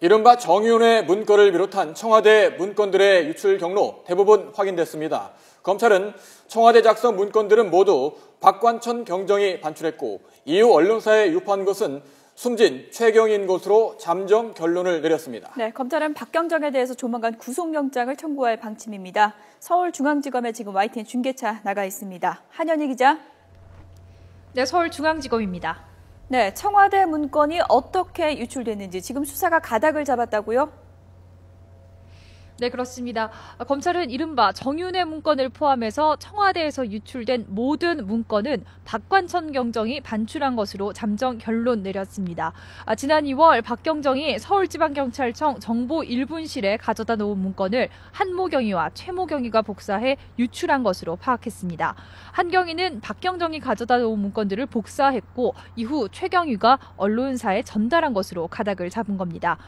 이른바 정의원의 문건을 비롯한 청와대 문건들의 유출 경로 대부분 확인됐습니다. 검찰은 청와대 작성 문건들은 모두 박관천 경정이 반출했고 이후 언론사에 유포한 것은 숨진 최경희인 것으로 잠정 결론을 내렸습니다. 네, 검찰은 박경정에 대해서 조만간 구속영장을 청구할 방침입니다. 서울중앙지검에 지금 YTN 중계차 나가 있습니다. 한현희 기자. 네, 서울중앙지검입니다. 네, 청와대 문건이 어떻게 유출됐는지 지금 수사가 가닥을 잡았다고요? 네, 그렇습니다. 검찰은 이른바 정윤회 문건을 포함해서 청와대에서 유출된 모든 문건은 박관천 경정이 반출한 것으로 잠정 결론 내렸습니다. 지난 2월 박경정이 서울지방경찰청 정보 1분실에 가져다 놓은 문건을 한모경위와 최모경위가 복사해 유출한 것으로 파악했습니다. 한경위는 박경정이 가져다 놓은 문건들을 복사했고 이후 최경위가 언론사에 전달한 것으로 가닥을 잡은 겁니다.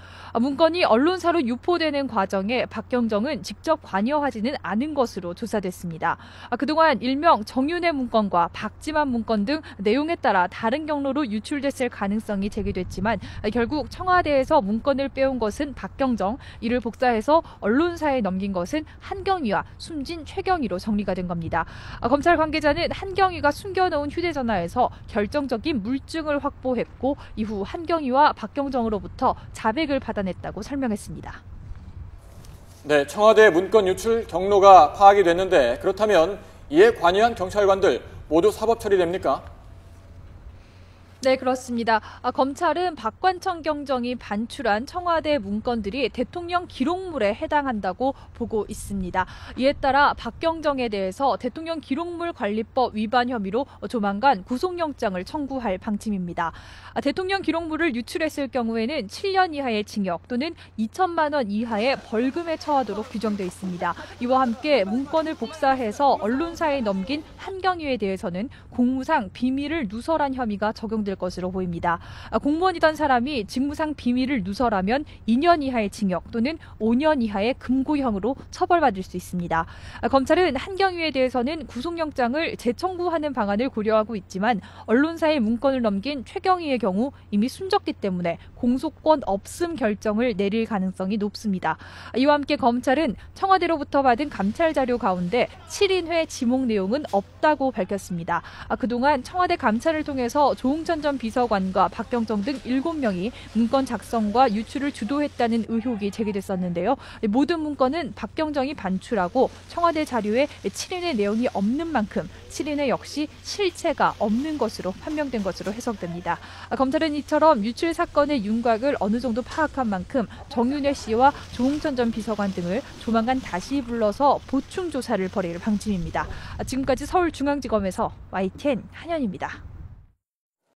문건이 언론사로 유포되는 과정에 박경정은 직접 관여하지는 않은 것으로 조사됐습니다. 그동안 일명 정윤회 문건과 박지만 문건 등 내용에 따라 다른 경로로 유출됐을 가능성이 제기됐지만 결국 청와대에서 문건을 빼온 것은 박경정, 이를 복사해서 언론사에 넘긴 것은 한경위와 숨진 최경희로 정리가 된 겁니다. 검찰 관계자는 한경위가 숨겨놓은 휴대전화에서 결정적인 물증을 확보했고 이후 한경위와 박경정으로부터 자백을 받아냈다고 설명했습니다. 네, 청와대 문건 유출 경로가 파악이 됐는데 그렇다면 이에 관여한 경찰관들 모두 사법 처리됩니까? 네, 그렇습니다. 검찰은 박관천 경정이 반출한 청와대 문건들이 대통령 기록물에 해당한다고 보고 있습니다. 이에 따라 박경정에 대해서 대통령 기록물 관리법 위반 혐의로 조만간 구속영장을 청구할 방침입니다. 대통령 기록물을 유출했을 경우에는 7년 이하의 징역 또는 2천만 원 이하의 벌금에 처하도록 규정돼 있습니다. 이와 함께 문건을 복사해서 언론사에 넘긴 한경위에 대해서는 공무상 비밀을 누설한 혐의가 적용될 것으로 보입니다. 공무원이던 사람이 직무상 비밀을 누설하면 2년 이하의 징역 또는 5년 이하의 금고형으로 처벌받을 수 있습니다. 검찰은 한경위에 대해서는 구속영장을 재청구하는 방안을 고려하고 있지만 언론사에 문건을 넘긴 최경희의 경우 이미 숨졌기 때문에 공소권 없음 결정을 내릴 가능성이 높습니다. 이와 함께 검찰은 청와대로부터 받은 감찰 자료 가운데 7인회 지목 내용은 없다고 밝혔습니다. 그동안 청와대 감찰을 통해서 조응천 전 비서관과 박경정 등 7명이 문건 작성과 유출을 주도했다는 의혹이 제기됐었는데요. 모든 문건은 박경정이 반출하고 청와대 자료에 7인의 내용이 없는 만큼 7인의 역시 실체가 없는 것으로 판명된 것으로 해석됩니다. 검찰은 이처럼 유출 사건의 윤곽을 어느 정도 파악한 만큼 정윤회 씨와 조응천 전 비서관 등을 조만간 다시 불러서 보충 조사를 벌일 방침입니다. 지금까지 서울중앙지검에서 YTN 한현입니다.